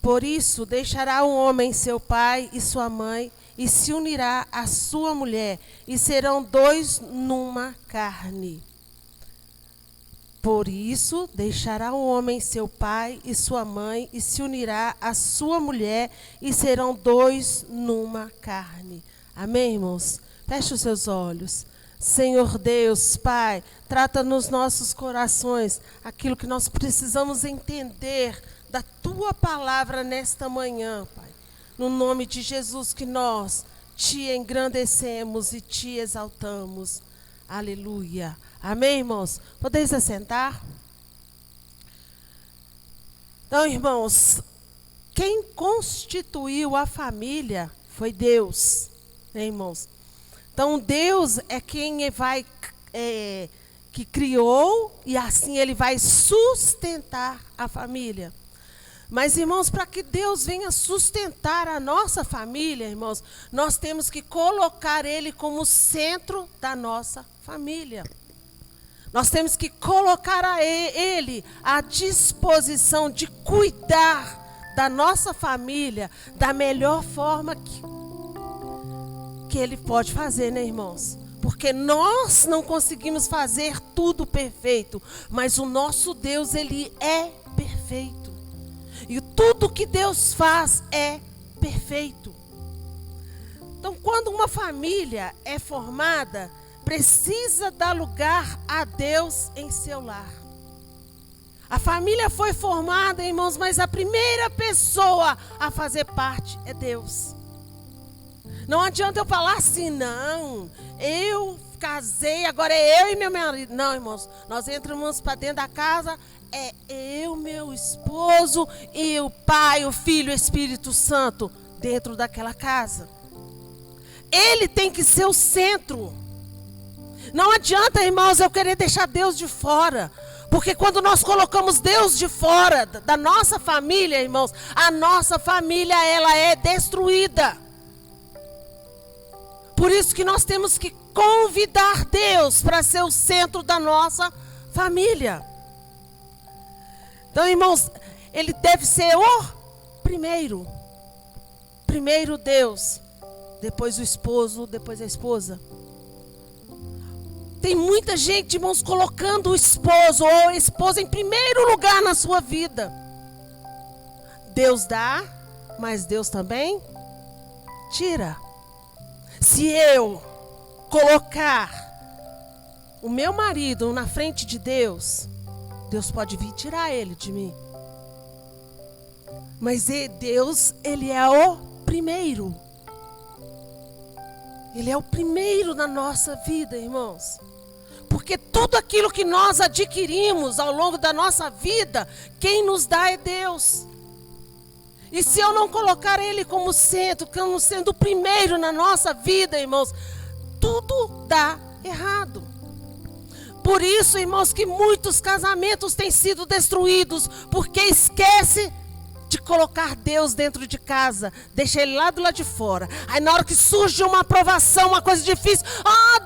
Por isso, deixará o homem seu pai e sua mãe, e se unirá à sua mulher, e serão dois numa carne. Por isso, deixará o homem seu pai e sua mãe, e se unirá à sua mulher, e serão dois numa carne. Amém, irmãos? Feche os seus olhos. Senhor Deus, Pai, trata nos nossos corações aquilo que nós precisamos entender da Tua palavra nesta manhã, Pai. No nome de Jesus que nós Te engrandecemos e Te exaltamos. Aleluia. Amém, irmãos? Podeis assentar? Então, irmãos, quem constituiu a família foi Deus, né, irmãos? Então, Deus é quem que criou e assim Ele vai sustentar a família. Mas, irmãos, para que Deus venha sustentar a nossa família, irmãos, nós temos que colocar Ele como centro da nossa família. Nós temos que colocar Ele à disposição de cuidar da nossa família da melhor forma que Ele pode fazer, né, irmãos? Porque nós não conseguimos fazer tudo perfeito, mas o nosso Deus, Ele é perfeito. E tudo que Deus faz é perfeito. Então, quando uma família é formada, precisa dar lugar a Deus em seu lar. A família foi formada, irmãos, mas a primeira pessoa a fazer parte é Deus. Não adianta eu falar assim, não, eu casei, agora é eu e meu marido. Não, irmãos, nós entramos para dentro da casa, é eu, meu esposo e o Pai, o Filho, o Espírito Santo dentro daquela casa. Ele tem que ser o centro. Não adianta, irmãos, eu querer deixar Deus de fora. Porque quando nós colocamos Deus de fora da nossa família, irmãos, a nossa família, ela é destruída. Por isso que nós temos que convidar Deus para ser o centro da nossa família. Então, irmãos, Ele deve ser o primeiro. Primeiro Deus, depois o esposo, depois a esposa. Tem muita gente, irmãos, colocando o esposo ou a esposa em primeiro lugar na sua vida. Deus dá, mas Deus também tira. Se eu colocar o meu marido na frente de Deus, Deus pode vir tirar ele de mim. Mas Deus, Ele é o primeiro. Ele é o primeiro na nossa vida, irmãos. Porque tudo aquilo que nós adquirimos ao longo da nossa vida, quem nos dá é Deus. E se eu não colocar Ele como centro, como sendo o primeiro na nossa vida, irmãos, tudo dá errado. Por isso, irmãos, que muitos casamentos têm sido destruídos, porque esquece de colocar Deus dentro de casa, deixa Ele lá do lado de fora. Aí na hora que surge uma aprovação, uma coisa difícil,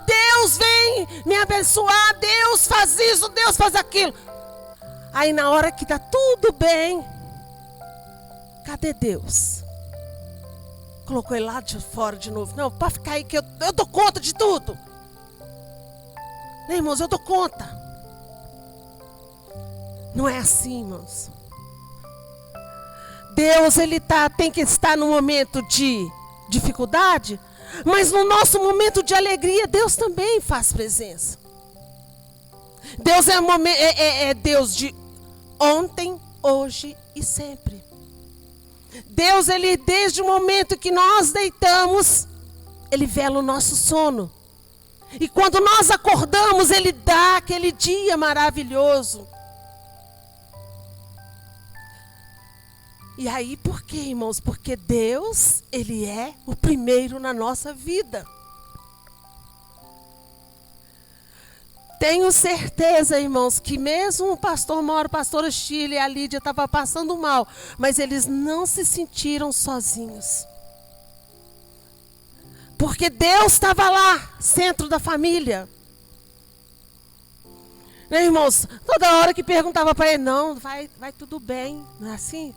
Deus vem me abençoar, Deus faz isso, Deus faz aquilo. Aí na hora que está tudo bem, cadê Deus? Colocou Ele lá de fora de novo. Não, para ficar aí que eu dou conta de tudo. Né, irmãos, eu dou conta. Não é assim, irmãos. Deus, Ele tem que estar no momento de dificuldade, mas no nosso momento de alegria, Deus também faz presença. Deus é Deus de ontem, hoje e sempre. Deus, Ele, desde o momento que nós deitamos, Ele vela o nosso sono. E quando nós acordamos, Ele dá aquele dia maravilhoso. E aí, por quê, irmãos? Porque Deus, Ele é o primeiro na nossa vida. Tenho certeza, irmãos, que mesmo o pastor Mauro, a pastora Chile e a Lídia estavam passando mal, mas eles não se sentiram sozinhos. Porque Deus estava lá, centro da família. Né, irmãos? Toda hora que perguntava para ele, não, vai tudo bem, não é assim?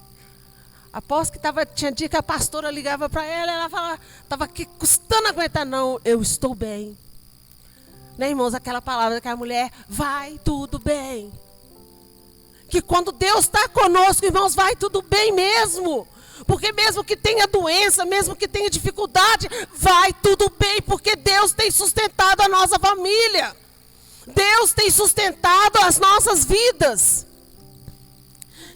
Após que tinha dia que a pastora ligava para ela falava, estava aqui custando aguentar, não, eu estou bem. Né, irmãos, aquela palavra daquela mulher, vai tudo bem. Que quando Deus está conosco, irmãos, vai tudo bem mesmo. Porque mesmo que tenha doença, mesmo que tenha dificuldade, vai tudo bem, porque Deus tem sustentado a nossa família. Deus tem sustentado as nossas vidas.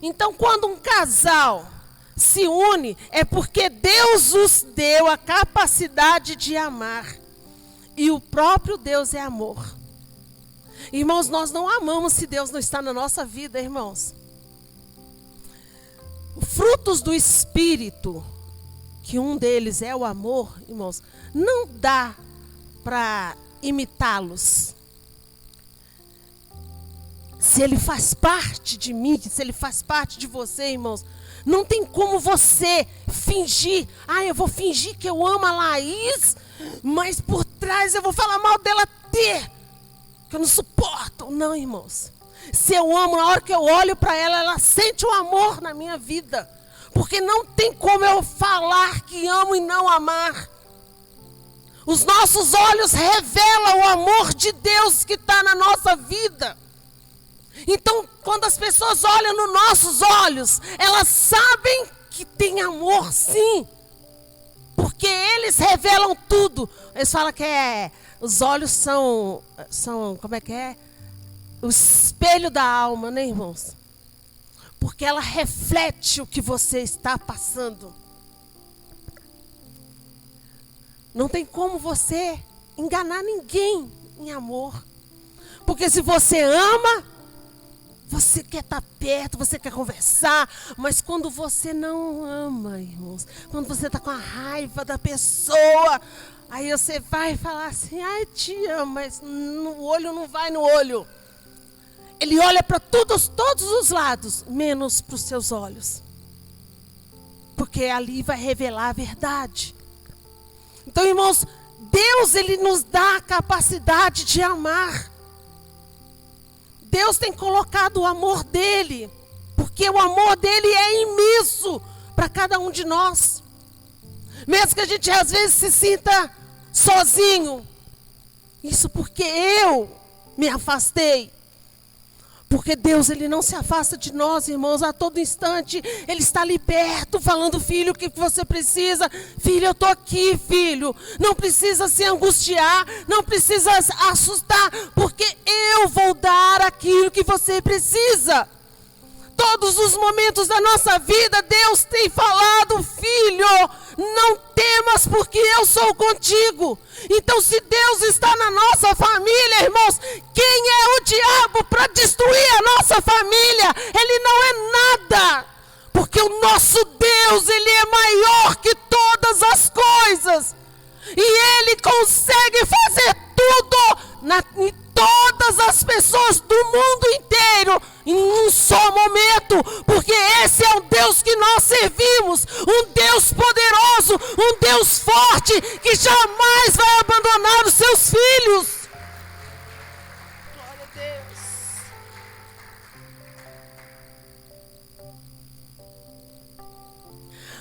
Então, quando um casal se une, é porque Deus os deu a capacidade de amar. E o próprio Deus é amor. Irmãos, nós não amamos se Deus não está na nossa vida, irmãos. Frutos do Espírito, que um deles é o amor, irmãos, não dá para imitá-los. Se ele faz parte de mim, se ele faz parte de você, irmãos, não tem como você fingir. Eu vou fingir que eu amo a Laís, mas por trás eu vou falar mal dela até, que eu não suporto. Não, irmãos. Se eu amo, na hora que eu olho para ela, ela sente o amor na minha vida. Porque não tem como eu falar que amo e não amar. Os nossos olhos revelam o amor de Deus que está na nossa vida. Então, quando as pessoas olham nos nossos olhos, elas sabem que tem amor, sim. Porque eles revelam tudo. Eles falam que os olhos são, como é que é? O espelho da alma, né, irmãos? Porque ela reflete o que você está passando. Não tem como você enganar ninguém em amor. Porque se você ama, você quer estar perto, você quer conversar, mas quando você não ama, irmãos, quando você está com a raiva da pessoa, aí você vai falar assim, te amo, mas o olho não vai no olho. Ele olha para todos os lados, menos para os seus olhos. Porque ali vai revelar a verdade. Então, irmãos, Deus, ele nos dá a capacidade de amar. Deus tem colocado o amor dele, porque o amor dele é imenso para cada um de nós. Mesmo que a gente às vezes se sinta sozinho. Isso porque eu me afastei. Porque Deus, ele não se afasta de nós, irmãos, a todo instante. Ele está ali perto, falando, filho, o que você precisa? Filho, eu estou aqui, filho. Não precisa se angustiar, não precisa assustar, porque eu vou dar aquilo que você precisa. Todos os momentos da nossa vida, Deus tem falado, filho, não temas porque eu sou contigo. Então, se Deus está na nossa família, irmãos, quem é o diabo para destruir a nossa família? Ele não é nada, porque o nosso Deus, ele é maior que todas as coisas. E ele consegue fazer tudo em todas as pessoas do mundo inteiro em um só momento, porque esse é o Deus que nós servimos, um Deus poderoso, um Deus forte, que jamais vai abandonar os seus filhos. Glória a Deus.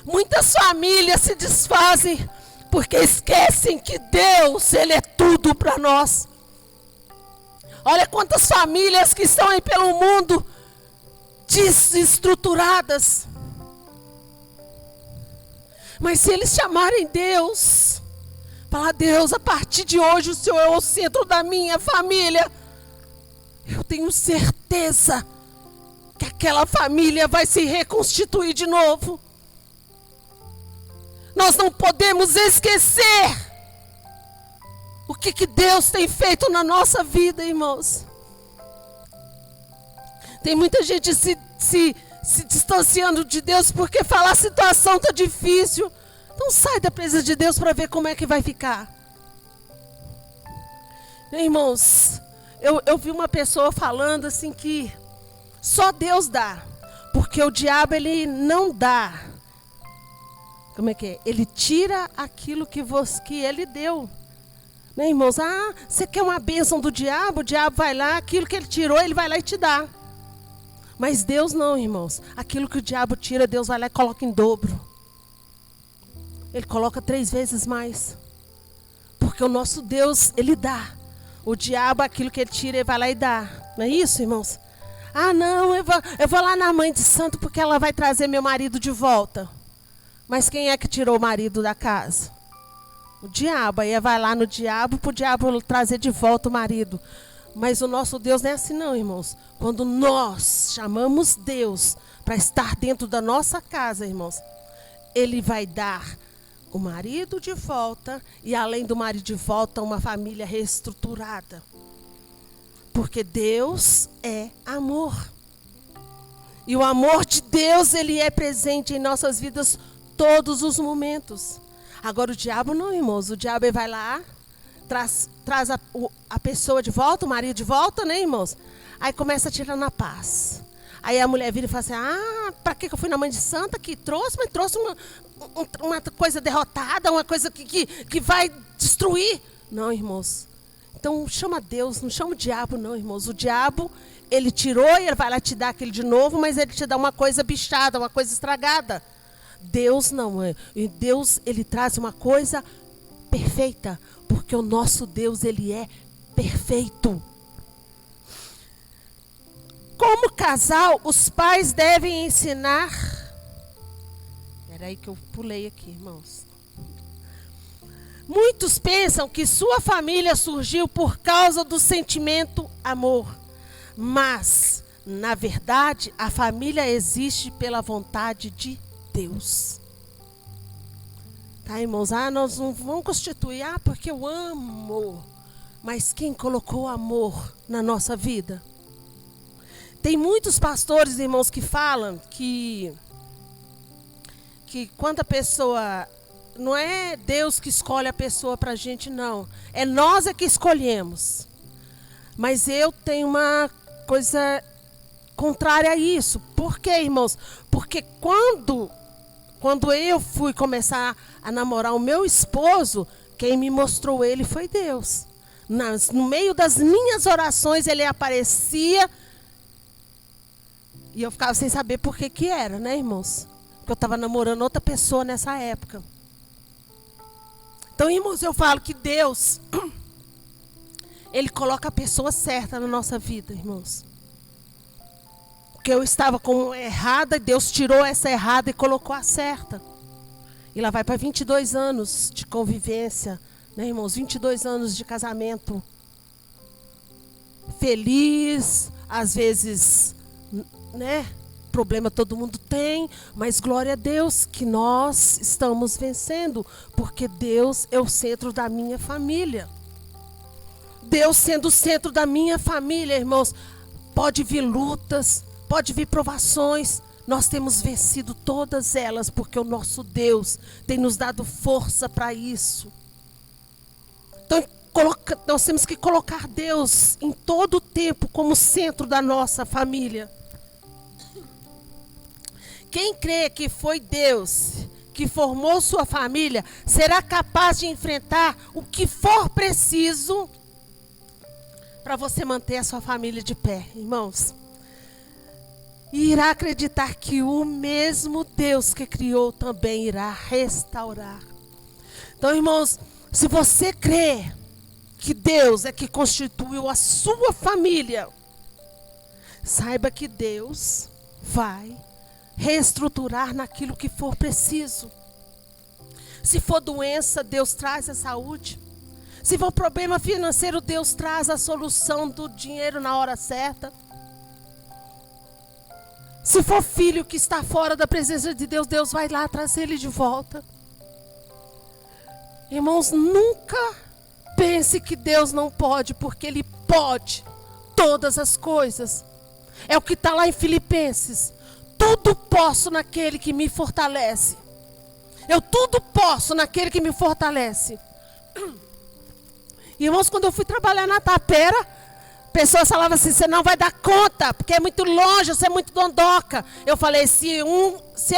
Muitas famílias se desfazem porque esquecem que Deus, ele é tudo para nós. Olha quantas famílias que estão aí pelo mundo desestruturadas. Mas se eles chamarem Deus, falar, Deus, a partir de hoje o Senhor é o centro da minha família, eu tenho certeza que aquela família vai se reconstituir de novo. Nós não podemos esquecer o que Deus tem feito na nossa vida, irmãos. Tem muita gente se distanciando de Deus porque falar a situação está difícil. Então sai da presença de Deus para ver como é que vai ficar. Irmãos, eu vi uma pessoa falando assim que só Deus dá, porque o diabo ele não dá. Como é que é? Ele tira aquilo que ele deu. Né, irmãos? Você quer uma bênção do diabo? O diabo vai lá, aquilo que ele tirou, ele vai lá e te dá. Mas Deus não, irmãos. Aquilo que o diabo tira, Deus vai lá e coloca em dobro. Ele coloca 3 vezes mais. Porque o nosso Deus, Ele dá. O diabo, aquilo que ele tira, ele vai lá e dá. Não é isso, irmãos? Ah, não, eu vou lá na mãe de santo porque ela vai trazer meu marido de volta. Mas quem é que tirou o marido da casa? O diabo. Aí vai lá no diabo para o diabo trazer de volta o marido. Mas o nosso Deus não é assim não, irmãos. Quando nós chamamos Deus para estar dentro da nossa casa, irmãos, Ele vai dar o marido de volta e além do marido de volta, uma família reestruturada. Porque Deus é amor. E o amor de Deus, Ele é presente em nossas vidas todos os momentos. Agora o diabo não, irmãos. O diabo ele vai lá, traz a pessoa de volta, o marido de volta, né, irmãos? Aí começa a tirar na paz. Aí a mulher vira e fala assim, para que eu fui na mãe de santa que trouxe? Mas trouxe uma coisa derrotada, uma coisa que vai destruir. Não, irmãos. Então chama Deus, não chama o diabo não, irmãos. O diabo, ele tirou e ele vai lá te dar aquele de novo, mas ele te dá uma coisa bichada, uma coisa estragada. Deus não é. E Deus, Ele traz uma coisa perfeita, porque o nosso Deus, Ele é perfeito. Como casal, os pais devem ensinar. Espera aí que eu pulei aqui, irmãos. Muitos pensam que sua família surgiu por causa do sentimento amor. Mas, na verdade, a família existe pela vontade de Deus. Tá, irmãos? Nós não vamos constituir, porque eu amo. Mas quem colocou amor na nossa vida? Tem muitos pastores, irmãos, que falam que quando a pessoa... Não é Deus que escolhe a pessoa para a gente, não. É nós que escolhemos. Mas eu tenho uma coisa contrária a isso. Por quê, irmãos? Porque quando eu fui começar a namorar o meu esposo, quem me mostrou ele foi Deus. No meio das minhas orações, ele aparecia e eu ficava sem saber por que era, né, irmãos? Porque eu estava namorando outra pessoa nessa época. Então, irmãos, eu falo que Deus, Ele coloca a pessoa certa na nossa vida, irmãos. Porque eu estava com errada, Deus tirou essa errada e colocou a certa. E lá vai para 22 anos de convivência, né, irmãos? 22 anos de casamento. Feliz, às vezes, né? Problema todo mundo tem, mas glória a Deus que nós estamos vencendo, porque Deus é o centro da minha família. Deus sendo o centro da minha família, irmãos, pode vir lutas, pode vir provações, nós temos vencido todas elas, porque o nosso Deus tem nos dado força para isso. Então, nós temos que colocar Deus em todo o tempo como centro da nossa família. Quem crê que foi Deus que formou sua família, será capaz de enfrentar o que for preciso para você manter a sua família de pé, irmãos. E irá acreditar que o mesmo Deus que criou também irá restaurar. Então, irmãos, se você crê que Deus é que constituiu a sua família, saiba que Deus vai reestruturar naquilo que for preciso. Se for doença, Deus traz a saúde. Se for problema financeiro, Deus traz a solução do dinheiro na hora certa. Se for filho que está fora da presença de Deus, Deus vai lá trazer ele de volta. Irmãos, nunca pense que Deus não pode, porque Ele pode todas as coisas. É o que está lá em Filipenses. Tudo posso naquele que me fortalece. Eu tudo posso naquele que me fortalece. Irmãos, quando eu fui trabalhar na Tapera, pessoas falavam assim, você não vai dar conta, porque é muito longe, você é muito dondoca. Eu falei, se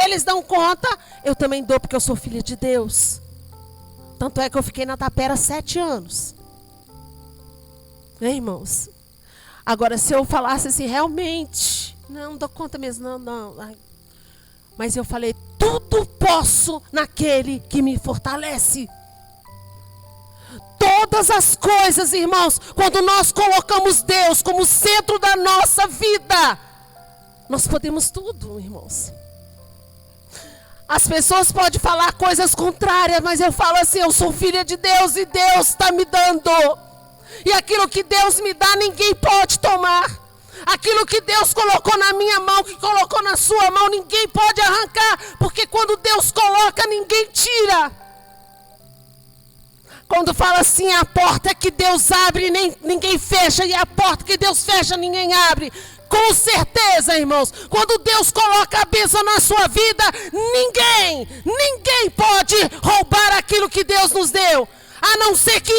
eles dão conta, eu também dou, porque eu sou filha de Deus. Tanto é que eu fiquei na Tapera 7 anos. Né, irmãos? Agora, se eu falasse assim, realmente, Não dou conta mesmo, não. Ai. Mas eu falei, tudo posso naquele que me fortalece. Todas as coisas, irmãos, quando nós colocamos Deus como centro da nossa vida, nós podemos tudo, irmãos. As pessoas podem falar coisas contrárias, mas eu falo assim, eu sou filha de Deus e Deus está me dando. E aquilo que Deus me dá, ninguém pode tomar. Aquilo que Deus colocou na minha mão, que colocou na sua mão, ninguém pode arrancar. Porque quando Deus coloca, ninguém tira. Quando fala assim, a porta que Deus abre, ninguém fecha. E a porta que Deus fecha, ninguém abre. Com certeza, irmãos, quando Deus coloca a bênção na sua vida, ninguém pode roubar aquilo que Deus nos deu. A não ser que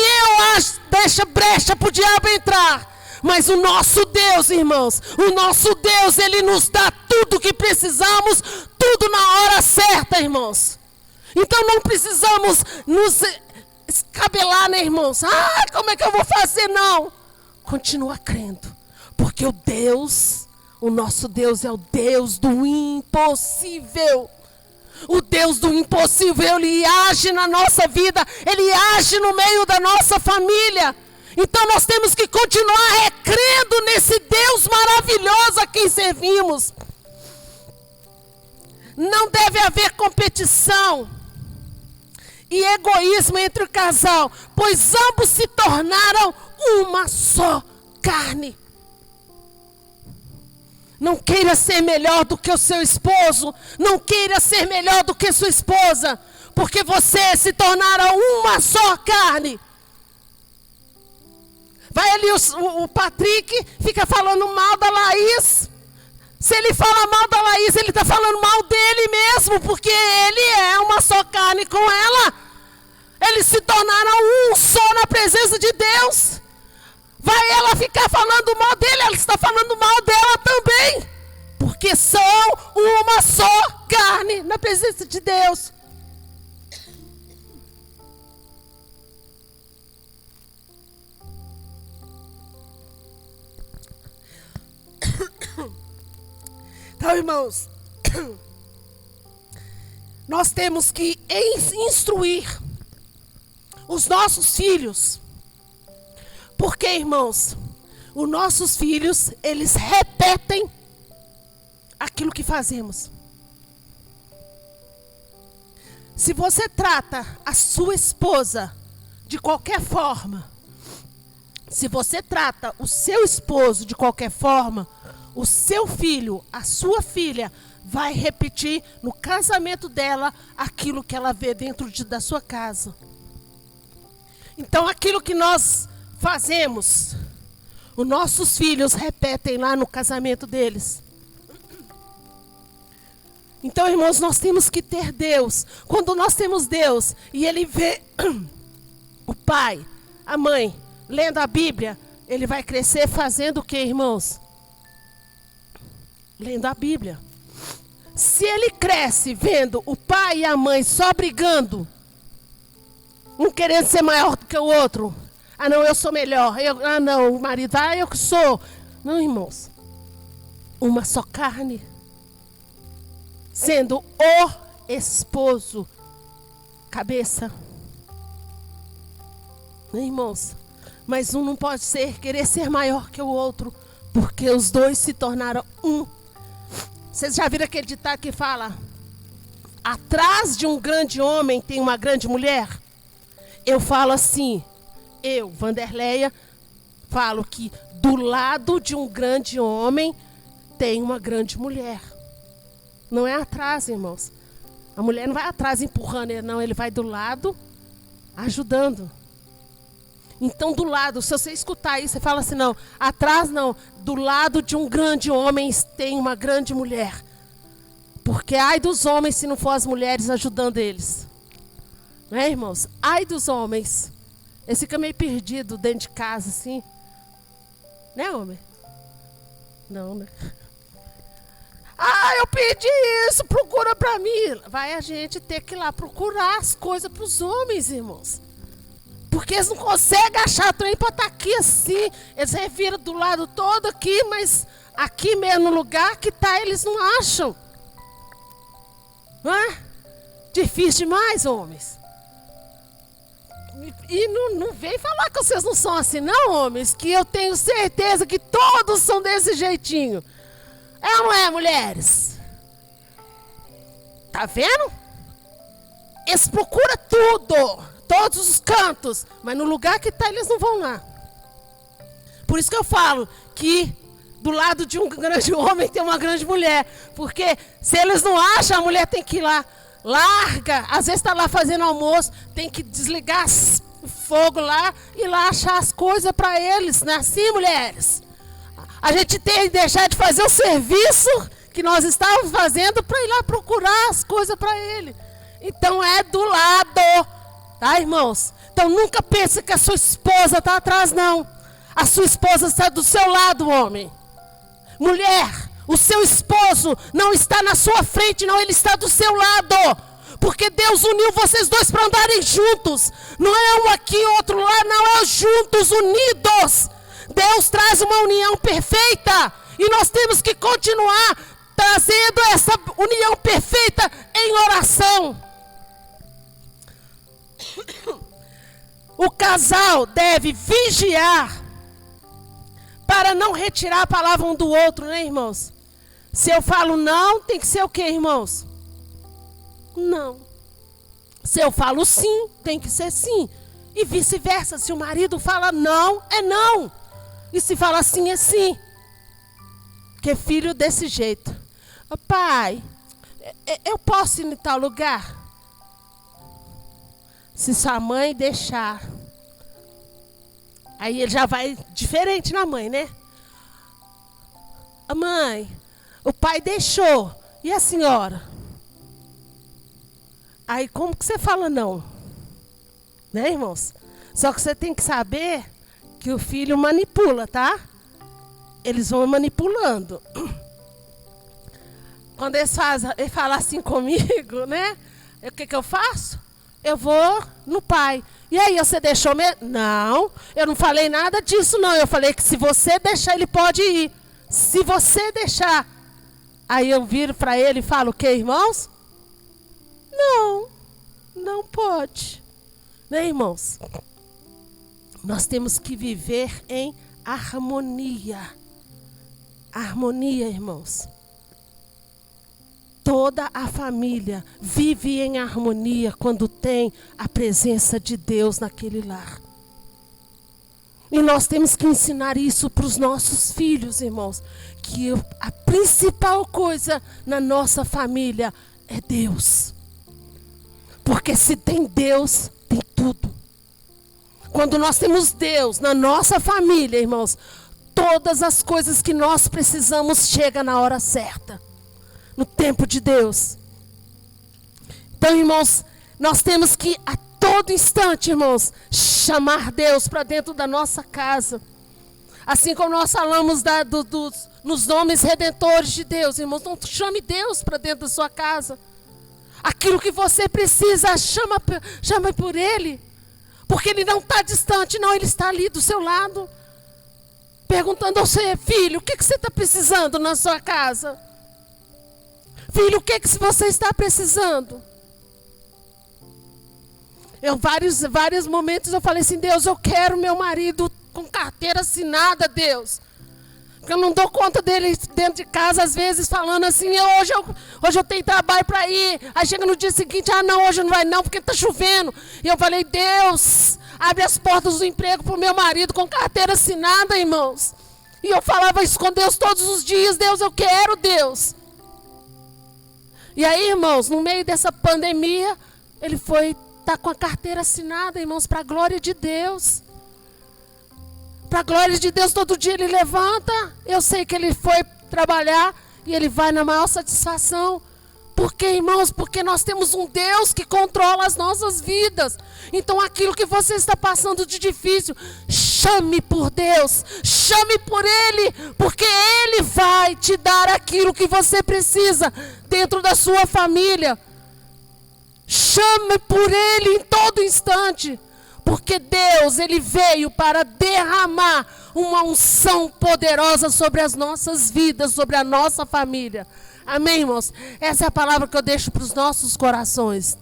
deixe brecha para o diabo entrar. Mas o nosso Deus, irmãos, o nosso Deus, Ele nos dá tudo o que precisamos, tudo na hora certa, irmãos. Então não precisamos nos escabelar, né, irmãos? Como é que eu vou fazer? Não. Continua crendo. Porque o nosso Deus é o Deus do impossível. O Deus do impossível, Ele age na nossa vida, Ele age no meio da nossa família. Então nós temos que continuar crendo nesse Deus maravilhoso a quem servimos. Não deve haver competição e egoísmo entre o casal, pois ambos se tornaram uma só carne. Não queira ser melhor do que o seu esposo. Não queira ser melhor do que sua esposa. Porque vocês se tornaram uma só carne. Vai ali o Patrick, fica falando mal da Laís. Se ele fala mal da Laís, ele está falando mal dele mesmo. Porque ele é uma só carne com ela. Eles se tornaram um só na presença de Deus. Vai ela ficar falando mal dele, ela está falando mal dela também. Porque são uma só carne na presença de Deus. Então, irmãos, nós temos que instruir os nossos filhos. Porque, irmãos, os nossos filhos, eles repetem aquilo que fazemos. Se você trata a sua esposa de qualquer forma, se você trata o seu esposo de qualquer forma, o seu filho, a sua filha, vai repetir no casamento dela aquilo que ela vê dentro da sua casa. Então, aquilo que nós fazemos, os nossos filhos repetem lá no casamento deles. Então, irmãos, nós temos que ter Deus. Quando nós temos Deus e Ele vê o pai, a mãe, lendo a Bíblia, ele vai crescer fazendo o que, irmãos? Lendo a Bíblia. Se ele cresce vendo o pai e a mãe só brigando, um querendo ser maior do que o outro, não, eu sou melhor, não, o marido, eu que sou. Não, irmãos, uma só carne, sendo o esposo, cabeça. Não, irmãos, mas um não pode querer ser maior que o outro, porque os dois se tornaram um. Vocês já viram aquele ditado que fala, atrás de um grande homem tem uma grande mulher? Eu falo assim, Vanderleia, falo que do lado de um grande homem tem uma grande mulher. Não é atrás, irmãos. A mulher não vai atrás empurrando ele, não. Ele vai do lado ajudando. Então, do lado, se você escutar isso, você fala assim, não, atrás não. Do lado de um grande homem tem uma grande mulher. Porque ai dos homens se não for as mulheres ajudando eles. Não é, irmãos? Ai dos homens. Eles ficam meio perdidos dentro de casa, assim. Né, homem? Não, né? Eu pedi isso, procura para mim. Vai a gente ter que ir lá procurar as coisas para os homens, irmãos. Porque eles não conseguem achar o trem para estar aqui assim. Eles reviram do lado todo aqui, mas aqui mesmo no lugar que está, eles não acham. Não é? Difícil demais, homens. E não vem falar que vocês não são assim, não, homens. Que eu tenho certeza que todos são desse jeitinho. É ou não é, mulheres? Tá vendo? Eles procuram tudo, todos os cantos, mas no lugar que está, eles não vão lá. Por isso que eu falo que do lado de um grande homem tem uma grande mulher. Porque se eles não acham, a mulher tem que ir lá. Larga, às vezes está lá fazendo almoço, tem que desligar o fogo lá e lá achar as coisas para eles, não é assim, mulheres? A gente tem que deixar de fazer o serviço que nós estávamos fazendo para ir lá procurar as coisas para ele. Então é do lado, tá, irmãos? Então nunca pense que a sua esposa está atrás, não. A sua esposa está do seu lado, homem. Mulher, o seu esposo não está na sua frente, não, ele está do seu lado. Porque Deus uniu vocês dois para andarem juntos. Não é um aqui, outro lá, não, é juntos, unidos. Deus traz uma união perfeita. E nós temos que continuar trazendo essa união perfeita em oração. O casal deve vigiar para não retirar a palavra um do outro, né, irmãos? Se eu falo não, tem que ser o quê, irmãos? Não. Se eu falo sim, tem que ser sim. E vice-versa, se o marido fala não, é não. E se fala sim, é sim. Porque filho desse jeito. Ô, pai, eu posso ir em tal lugar? Se sua mãe deixar. Aí ele já vai diferente na mãe, né? A mãe, o pai deixou. E a senhora? Aí como que você fala não? Né, irmãos? Só que você tem que saber que o filho manipula, tá? Eles vão manipulando. Quando eles falam assim comigo, né? O que eu faço? Eu vou no pai. E aí, você deixou mesmo? Não, eu não falei nada disso, não. Eu falei que se você deixar, ele pode ir. Se você deixar. Aí eu viro para ele e falo, o que, irmãos? Não, não pode. Né, irmãos? Nós temos que viver em harmonia. Harmonia, irmãos. Toda a família vive em harmonia quando tem a presença de Deus naquele lar. E nós temos que ensinar isso para os nossos filhos, irmãos. Que a principal coisa na nossa família é Deus. Porque se tem Deus, tem tudo. Quando nós temos Deus na nossa família, irmãos, todas as coisas que nós precisamos chegam na hora certa. No tempo de Deus. Então, irmãos, nós temos que a todo instante, irmãos, chamar Deus para dentro da nossa casa. Assim como nós falamos nos nomes redentores de Deus, irmãos, não chame Deus para dentro da sua casa. Aquilo que você precisa, chama por Ele. Porque Ele não está distante, não, Ele está ali do seu lado. Perguntando ao seu filho, o que você está precisando na sua casa? Filho, o que você está precisando? Vários momentos eu falei assim, Deus, eu quero meu marido com carteira assinada, Deus. Porque eu não dou conta dele dentro de casa, às vezes, falando assim, hoje eu tenho trabalho para ir. Aí chega no dia seguinte, não, hoje não vai não, porque está chovendo. E eu falei, Deus, abre as portas do emprego para o meu marido com carteira assinada, irmãos. E eu falava isso com Deus todos os dias, Deus, eu quero, Deus. E aí, irmãos, no meio dessa pandemia, ele tá com a carteira assinada, irmãos, para a glória de Deus. Para a glória de Deus, todo dia ele levanta. Eu sei que ele foi trabalhar e ele vai na maior satisfação. Por quê, irmãos? Porque nós temos um Deus que controla as nossas vidas. Então, aquilo que você está passando de difícil, chame por Deus, chame por Ele, porque Ele vai te dar aquilo que você precisa dentro da sua família. Chame por Ele em todo instante, porque Deus, Ele veio para derramar uma unção poderosa sobre as nossas vidas, sobre a nossa família. Amém, irmãos? Essa é a palavra que eu deixo para os nossos corações.